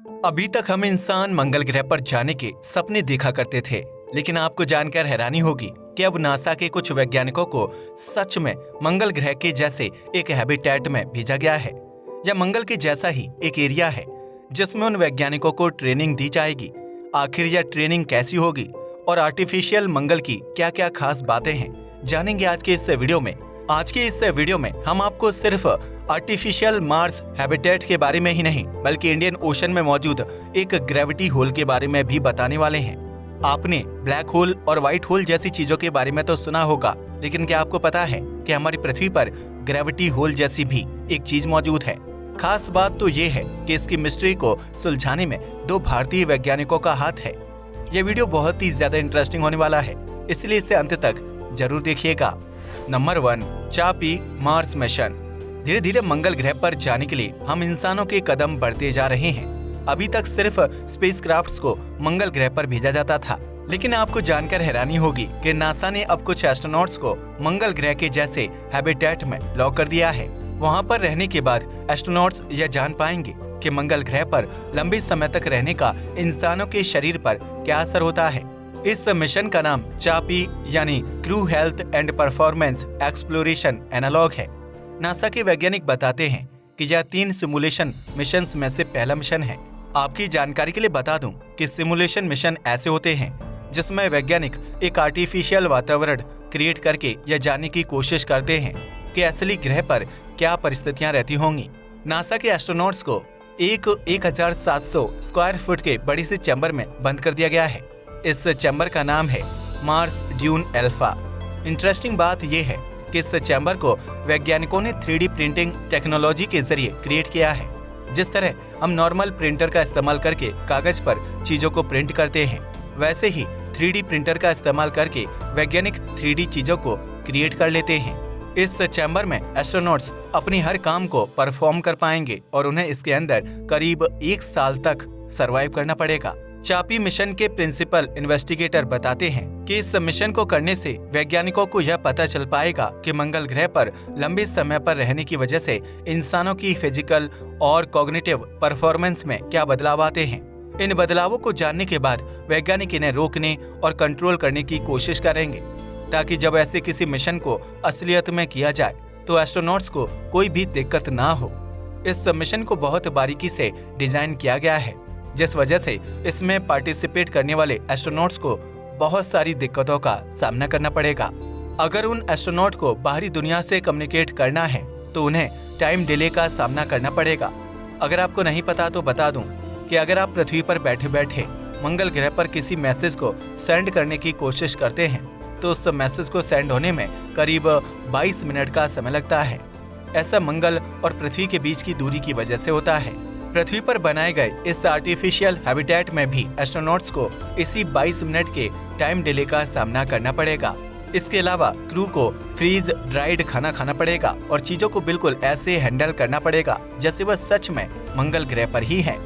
अभी तक हम इंसान मंगल ग्रह पर जाने के सपने देखा करते थे, लेकिन आपको जानकर हैरानी होगी कि अब नासा के कुछ वैज्ञानिकों को सच में मंगल ग्रह के जैसे एक हैबिटेट में भेजा गया है। यह मंगल के जैसा ही एक एरिया है जिसमें उन वैज्ञानिकों को ट्रेनिंग दी जाएगी। आखिर यह ट्रेनिंग कैसी होगी और आर्टिफिशियल मंगल की क्या क्या खास बातें हैं, जानेंगे आज के इस वीडियो में। आज के इस वीडियो में हम आपको सिर्फ आर्टिफिशियल मार्स हैबिटेट के बारे में ही नहीं, बल्कि इंडियन ओशन में मौजूद एक ग्रेविटी होल के बारे में भी बताने वाले हैं। आपने ब्लैक होल और व्हाइट होल जैसी चीजों के बारे में तो सुना होगा, लेकिन क्या आपको पता है कि हमारी पृथ्वी पर ग्रेविटी होल जैसी भी एक चीज मौजूद है। खास बात तो ये है कि इसकी मिस्ट्री को सुलझाने में दो भारतीय वैज्ञानिकों का हाथ है। यह वीडियो बहुत ही ज्यादा इंटरेस्टिंग होने वाला है, इसलिए इसे अंत तक जरूर देखिएगा। नंबर 1, चापी मार्स मिशन। धीरे धीरे मंगल ग्रह पर जाने के लिए हम इंसानों के कदम बढ़ते जा रहे हैं। अभी तक सिर्फ स्पेसक्राफ्ट्स को मंगल ग्रह पर भेजा जाता था, लेकिन आपको जानकर हैरानी होगी कि नासा ने अब कुछ एस्ट्रोनॉट्स को मंगल ग्रह के जैसे हैबिटेट में लॉक कर दिया है। वहां पर रहने के बाद एस्ट्रोनॉट्स यह जान पाएंगे कि मंगल ग्रह पर लंबे समय तक रहने का इंसानों के शरीर पर क्या असर होता है। इस मिशन का नाम चापी यानी crew health and performance exploration analog है। नासा के वैज्ञानिक बताते हैं कि यह 3 सिमुलेशन मिशन में से पहला मिशन है। आपकी जानकारी के लिए बता दूं कि सिमुलेशन मिशन ऐसे होते हैं जिसमें वैज्ञानिक एक आर्टिफिशियल वातावरण क्रिएट करके यह जानने की कोशिश करते हैं कि असली ग्रह पर क्या परिस्थितियां रहती होंगी। नासा के एस्ट्रोनॉट्स को एक 1700 स्क्वायर फुट के बड़ी से चैम्बर में बंद कर दिया गया है। इस चैम्बर का नाम है मार्स ड्यून अल्फा। इंटरेस्टिंग बात यह है कि इस चैम्बर को वैज्ञानिकों ने 3D प्रिंटिंग टेक्नोलॉजी के जरिए क्रिएट किया है। जिस तरह हम नॉर्मल प्रिंटर का इस्तेमाल करके कागज पर चीजों को प्रिंट करते हैं, वैसे ही 3D प्रिंटर का इस्तेमाल करके वैज्ञानिक 3D चीजों को क्रिएट कर लेते हैं। इस चैम्बर में एस्ट्रोनॉट्स अपनी हर काम को परफॉर्म कर पाएंगे और उन्हें इसके अंदर करीब 1 साल तक सरवाइव करना पड़ेगा। चापी मिशन के प्रिंसिपल इन्वेस्टिगेटर बताते हैं कि इस मिशन को करने से वैज्ञानिकों को यह पता चल पाएगा कि मंगल ग्रह पर लंबे समय पर रहने की वजह से इंसानों की फिजिकल और कॉग्निटिव परफॉर्मेंस में क्या बदलाव आते हैं। इन बदलावों को जानने के बाद वैज्ञानिक इन्हें रोकने और कंट्रोल करने की कोशिश करेंगे, ताकि जब ऐसे किसी मिशन को असलियत में किया जाए तो एस्ट्रोनॉट्स को कोई भी दिक्कत ना हो। इस मिशन को बहुत बारीकी से डिजाइन किया गया है, जिस वजह से इसमें पार्टिसिपेट करने वाले एस्ट्रोनॉट्स को बहुत सारी दिक्कतों का सामना करना पड़ेगा। अगर उन एस्ट्रोनॉट को बाहरी दुनिया से कम्युनिकेट करना है तो उन्हें टाइम डिले का सामना करना पड़ेगा। अगर आपको नहीं पता तो बता दूं कि अगर आप पृथ्वी पर बैठे बैठे मंगल ग्रह पर किसी मैसेज को सेंड करने की कोशिश करते हैं तो उस मैसेज को सेंड होने में करीब 22 मिनट का समय लगता है। ऐसा मंगल और पृथ्वी के बीच की दूरी की वजह से होता है। पृथ्वी पर बनाए गए इस आर्टिफिशियल हैबिटेट में भी एस्ट्रोनॉट्स को इसी 22 मिनट के टाइम डिले का सामना करना पड़ेगा। इसके अलावा क्रू को फ्रीज ड्राइड खाना खाना पड़ेगा और चीजों को बिल्कुल ऐसे हैंडल करना पड़ेगा जैसे वह सच में मंगल ग्रह पर ही है।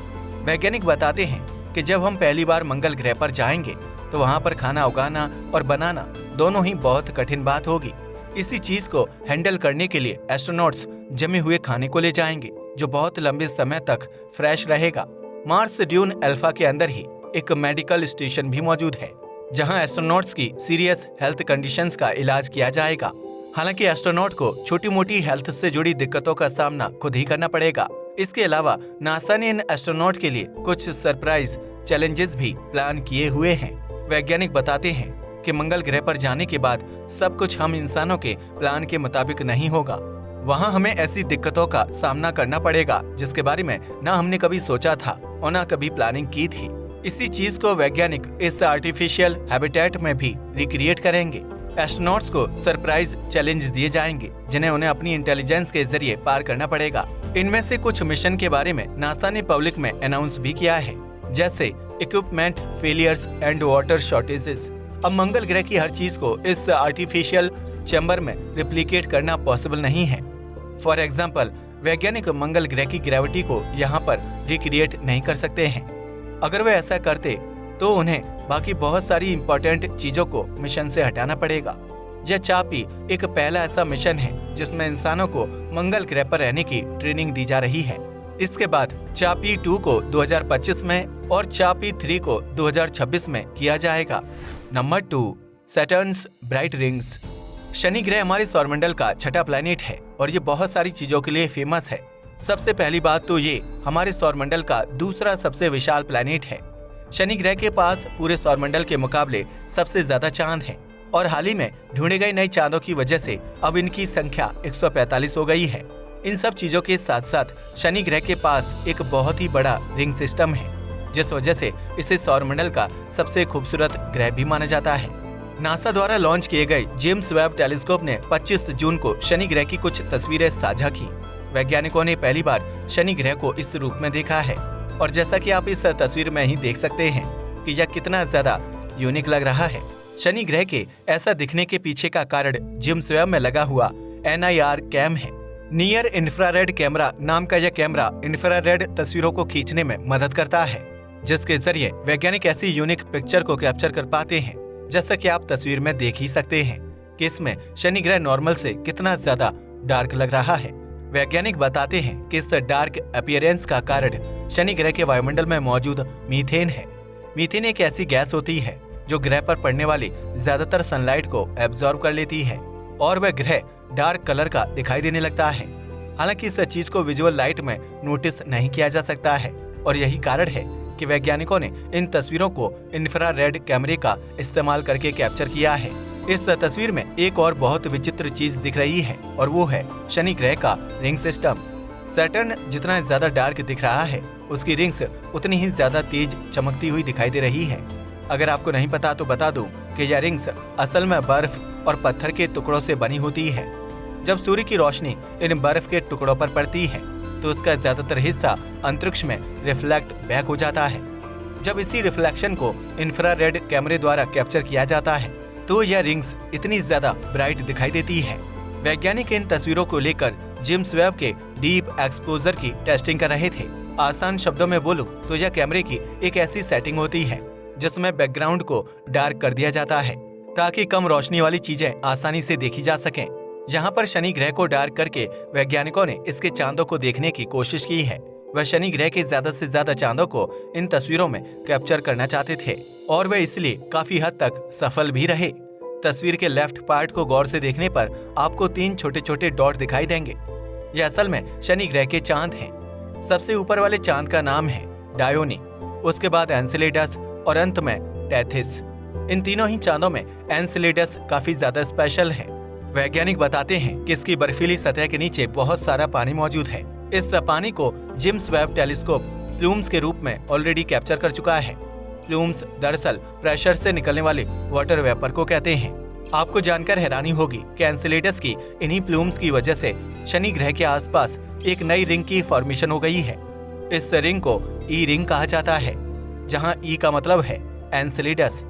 वैज्ञानिक बताते हैं कि जब हम पहली बार मंगल ग्रह पर जाएंगे तो वहाँ पर खाना उगाना और बनाना दोनों ही बहुत कठिन बात होगी। इसी चीज को हैंडल करने के लिए एस्ट्रोनॉट्स जमे हुए खाने को ले जाएंगे जो बहुत लंबे समय तक फ्रेश रहेगा। मार्स ड्यून अल्फा के अंदर ही एक मेडिकल स्टेशन भी मौजूद है, जहां एस्ट्रोनॉट्स की सीरियस हेल्थ कंडीशंस का इलाज किया जाएगा। हालांकि एस्ट्रोनॉट को छोटी मोटी हेल्थ से जुड़ी दिक्कतों का सामना खुद ही करना पड़ेगा। इसके अलावा नासा ने इन एस्ट्रोनॉट के लिए कुछ सरप्राइज चैलेंजेस भी प्लान किए हुए हैं। वैज्ञानिक बताते हैं कि मंगल ग्रह पर जाने के बाद सब कुछ हम इंसानों के प्लान के मुताबिक नहीं होगा। वहाँ हमें ऐसी दिक्कतों का सामना करना पड़ेगा जिसके बारे में ना हमने कभी सोचा था और ना कभी प्लानिंग की थी। इसी चीज को वैज्ञानिक इस आर्टिफिशियल हैबिटेट में भी रिक्रिएट करेंगे। एस्ट्रोनॉट्स को सरप्राइज चैलेंज दिए जाएंगे जिन्हें उन्हें अपनी इंटेलिजेंस के जरिए पार करना पड़ेगा। इनमें से कुछ मिशन के बारे में नासा ने पब्लिक में अनाउंस भी किया है, जैसे equipment failures and water shortages. अब मंगल ग्रह की हर चीज को इस आर्टिफिशियल चैम्बर में रिप्लिकेट करना पॉसिबल नहीं है। फॉर एग्जाम्पल, वैज्ञानिक मंगल ग्रह की ग्रेविटी को यहाँ पर रिक्रिएट नहीं कर सकते हैं। अगर वे ऐसा करते तो उन्हें बाकी बहुत सारी इंपॉर्टेंट चीजों को मिशन से हटाना पड़ेगा। यह चापी एक पहला ऐसा मिशन है जिसमें इंसानों को मंगल ग्रह पर रहने की ट्रेनिंग दी जा रही है। इसके बाद चापी 2 को 2025 में और चापी 3 को 2026 में किया जाएगा। Number 2, Saturn's bright rings. शनि ग्रह हमारे सौरमंडल का छठा प्लैनेट है और ये बहुत सारी चीजों के लिए फेमस है। सबसे पहली बात तो ये हमारे सौरमंडल का दूसरा सबसे विशाल प्लैनेट है। शनि ग्रह के पास पूरे सौरमंडल के मुकाबले सबसे ज्यादा चांद हैं और हाल ही में ढूंढे गए नए चांदों की वजह से अब इनकी संख्या 145 हो गई है। इन सब चीजों के साथ साथ शनि ग्रह के पास एक बहुत ही बड़ा रिंग सिस्टम है, जिस वजह से इसे सौरमंडल का सबसे खूबसूरत ग्रह भी माना जाता है। नासा द्वारा लॉन्च किए गए जेम्स वेब टेलीस्कोप ने 25 जून को शनि ग्रह की कुछ तस्वीरें साझा की। वैज्ञानिकों ने पहली बार शनि ग्रह को इस रूप में देखा है और जैसा कि आप इस तस्वीर में ही देख सकते हैं कि यह कितना ज्यादा यूनिक लग रहा है। शनि ग्रह के ऐसा दिखने के पीछे का कारण जेम्स वेब में लगा हुआ NIR कैम है। नियर इंफ्रारेड कैमरा नाम का यह कैमरा इंफ्रारेड तस्वीरों को खींचने में मदद करता है, जिसके जरिए वैज्ञानिक ऐसी यूनिक पिक्चर को कैप्चर कर पाते हैं। जैसा कि आप तस्वीर में देख ही सकते हैं कि इसमें शनि ग्रह नॉर्मल से कितना ज्यादा डार्क लग रहा है। वैज्ञानिक बताते हैं कि इस डार्क अपीयरेंस का कारण शनि ग्रह के वायुमंडल में मौजूद मीथेन है। मीथेन एक ऐसी गैस होती है जो ग्रह पर पड़ने वाली ज्यादातर सनलाइट को एब्जॉर्ब कर लेती है और वह ग्रह डार्क कलर का दिखाई देने लगता है। हालांकि इस चीज को विजुअल लाइट में नोटिस नहीं किया जा सकता है और यही कारण है कि वैज्ञानिकों ने इन तस्वीरों को इंफ्रारेड कैमरे का इस्तेमाल करके कैप्चर किया है। इस तस्वीर में एक और बहुत विचित्र चीज दिख रही है और वो है शनि ग्रह का रिंग सिस्टम। सैटर्न जितना ज्यादा डार्क दिख रहा है, उसकी रिंग्स उतनी ही ज्यादा तेज चमकती हुई दिखाई दे रही है। अगर आपको नहीं पता तो बता दूं कि यह रिंग्स असल में बर्फ और पत्थर के टुकड़ों से बनी होती है। जब सूर्य की रोशनी इन बर्फ के टुकड़ों पर पड़ती है तो उसका ज्यादातर हिस्सा अंतरिक्ष में रिफ्लेक्ट बैक हो जाता है। जब इसी रिफ्लेक्शन को इंफ्रारेड कैमरे द्वारा कैप्चर किया जाता है तो यह रिंग्स इतनी ज्यादा ब्राइट दिखाई देती है। वैज्ञानिक इन तस्वीरों को लेकर जेम्स वेब के डीप एक्सपोजर की टेस्टिंग कर रहे थे। आसान शब्दों में बोलूं तो यह कैमरे की एक ऐसी सेटिंग होती है जिसमें बैकग्राउंड को डार्क कर दिया जाता है ताकि कम रोशनी वाली चीजें आसानी से देखी जा सकें। यहाँ पर शनि ग्रह को डार्क करके वैज्ञानिकों ने इसके चांदों को देखने की कोशिश की है। वह शनि ग्रह के ज्यादा से ज्यादा चांदों को इन तस्वीरों में कैप्चर करना चाहते थे और वे इसलिए काफी हद तक सफल भी रहे। तस्वीर के लेफ्ट पार्ट को गौर से देखने पर आपको 3 छोटे छोटे डॉट दिखाई देंगे। यह असल में शनि ग्रह के चांद हैं। सबसे ऊपर वाले चांद का नाम है डायोनी, उसके बाद एनसेलेडस और अंत में टेथिस। इन तीनों ही चांदों में एनसेलेडस काफी ज्यादा स्पेशल है। वैज्ञानिक बताते हैं कि इसकी बर्फीली सतह के नीचे बहुत सारा पानी मौजूद है। इस पानी को जेम्स वेब टेलीस्कोप प्लूम्स के रूप में ऑलरेडी कैप्चर कर चुका है। प्लूम्स दरअसल प्रेशर से निकलने वाले वाटर वेपर को कहते हैं। आपको जानकर हैरानी होगी कि एनसेलेडस की इन्हीं प्लूम्स की वजह से शनि ग्रह के आसपास एक नई रिंग की फॉर्मेशन हो गई है। इस रिंग को ई रिंग कहा जाता है, जहां ई का मतलब है एनसेलेडस।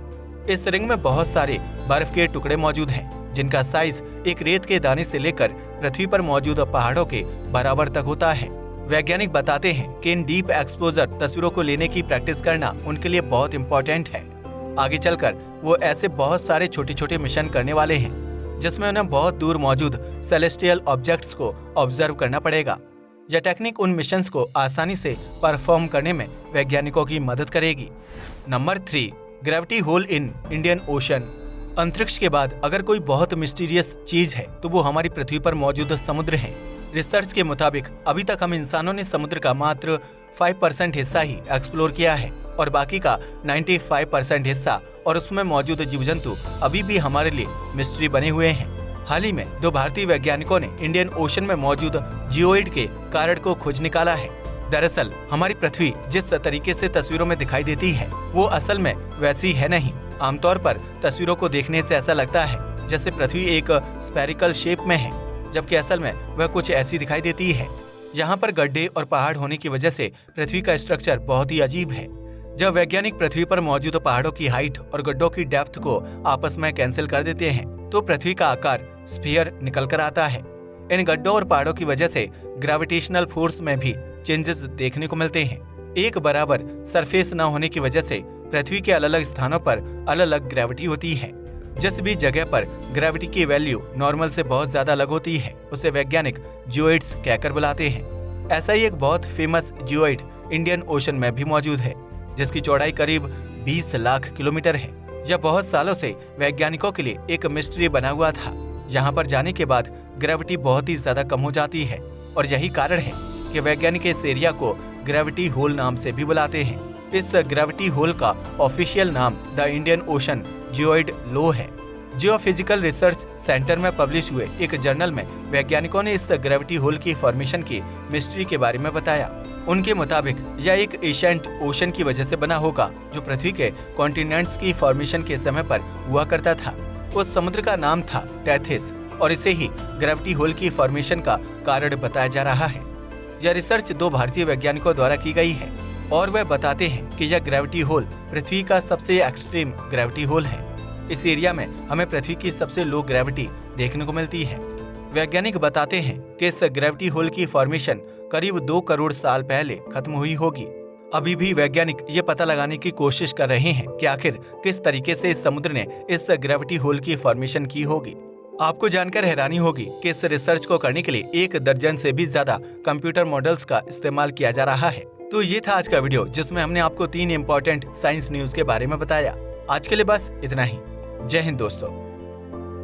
इस रिंग में बहुत सारे बर्फ के टुकड़े मौजूद हैं जिनका साइज एक रेत के दाने से लेकर पृथ्वी पर मौजूद पहाड़ों के बराबर तक होता है। वैज्ञानिक बताते हैं कि इन डीप एक्सपोजर तस्वीरों को लेने की प्रैक्टिस करना उनके लिए बहुत इंपॉर्टेंट है। आगे चलकर वो ऐसे बहुत सारे छोटे छोटे मिशन करने वाले हैं जिसमें उन्हें बहुत दूर मौजूद सेलेस्टियल ऑब्जेक्ट्स को ऑब्जर्व करना पड़ेगा। यह टेक्निक उन मिशंस को आसानी से परफॉर्म करने में वैज्ञानिकों की मदद करेगी। Number 3, gravity hole in Indian Ocean. अंतरिक्ष के बाद अगर कोई बहुत मिस्टीरियस चीज है तो वो हमारी पृथ्वी पर मौजूद समुद्र है। रिसर्च के मुताबिक अभी तक हम इंसानों ने समुद्र का मात्र 5% हिस्सा ही एक्सप्लोर किया है और बाकी का 95% हिस्सा और उसमें मौजूद जीव जंतु अभी भी हमारे लिए मिस्ट्री बने हुए हैं। हाल ही में 2 भारतीय वैज्ञानिकों ने इंडियन ओशन में मौजूद जियोइड के कारण को खोज निकाला है। दरअसल हमारी पृथ्वी जिस तरीके से तस्वीरों में दिखाई देती है वो असल में वैसी है नहीं। आमतौर पर तस्वीरों को देखने से ऐसा लगता है जैसे पृथ्वी एक स्फेरिकल शेप में है, जबकि असल में वह कुछ ऐसी दिखाई देती है। यहाँ पर गड्ढे और पहाड़ होने की वजह से पृथ्वी का स्ट्रक्चर बहुत ही अजीब है। जब वैज्ञानिक पृथ्वी पर मौजूद पहाड़ों की हाइट और गड्ढों की डेप्थ को आपस में कैंसिल कर देते हैं तो पृथ्वी का आकार स्फीयर निकल कर आता है। इन गड्ढों और पहाड़ों की वजह से ग्रेविटेशनल फोर्स में भी चेंजेस देखने को मिलते हैं। एक बराबर सरफेस न होने की वजह से पृथ्वी के अलग अलग स्थानों पर अलग अलग ग्रेविटी होती है। जिस भी जगह पर ग्रेविटी की वैल्यू नॉर्मल से बहुत ज्यादा अलग होती है उसे वैज्ञानिक जियोइड्स कहकर बुलाते हैं। ऐसा ही एक बहुत फेमस जियोइड इंडियन ओशन में भी मौजूद है, जिसकी चौड़ाई करीब 20 लाख किलोमीटर है। यह बहुत सालों से वैज्ञानिकों के लिए एक मिस्ट्री बना हुआ था। यहाँ पर जाने के बाद ग्रेविटी बहुत ही ज्यादा कम हो जाती है और यही कारण है कि वैज्ञानिक इस एरिया को ग्रेविटी होल नाम से भी बुलाते हैं। इस ग्रेविटी होल का ऑफिशियल नाम द इंडियन ओशन जियोइड लो है। जियोफिजिकल रिसर्च सेंटर में पब्लिश हुए एक जर्नल में वैज्ञानिकों ने इस ग्रेविटी होल की फॉर्मेशन की मिस्ट्री के बारे में बताया। उनके मुताबिक यह एक एशियंट ओशन की वजह से बना होगा, जो पृथ्वी के कॉन्टिनेंट्स की फॉर्मेशन के समय पर हुआ करता था। उस समुद्र का नाम था टेथिस और इसे ही ग्रेविटी होल की फॉर्मेशन का कारण बताया जा रहा है। यह रिसर्च 2 भारतीय वैज्ञानिकों द्वारा की गई है और वह बताते हैं कि यह ग्रेविटी होल पृथ्वी का सबसे एक्सट्रीम ग्रेविटी होल है। इस एरिया में हमें पृथ्वी की सबसे लो ग्रेविटी देखने को मिलती है। वैज्ञानिक बताते हैं कि इस ग्रेविटी होल की फॉर्मेशन करीब 2 करोड़ साल पहले खत्म हुई होगी। अभी भी वैज्ञानिक ये पता लगाने की कोशिश कर रहे हैं कि आखिर किस तरीके से इस समुद्र ने इस ग्रेविटी होल की फॉर्मेशन की होगी। आपको जानकर हैरानी होगी कि इस रिसर्च को करने के लिए 1 दर्जन से भी ज्यादा कंप्यूटर मॉडल्स का इस्तेमाल किया जा रहा है। तो ये था आज का वीडियो, जिसमें हमने आपको 3 इम्पोर्टेंट साइंस न्यूज के बारे में बताया। आज के लिए बस इतना ही। जय हिंद दोस्तों।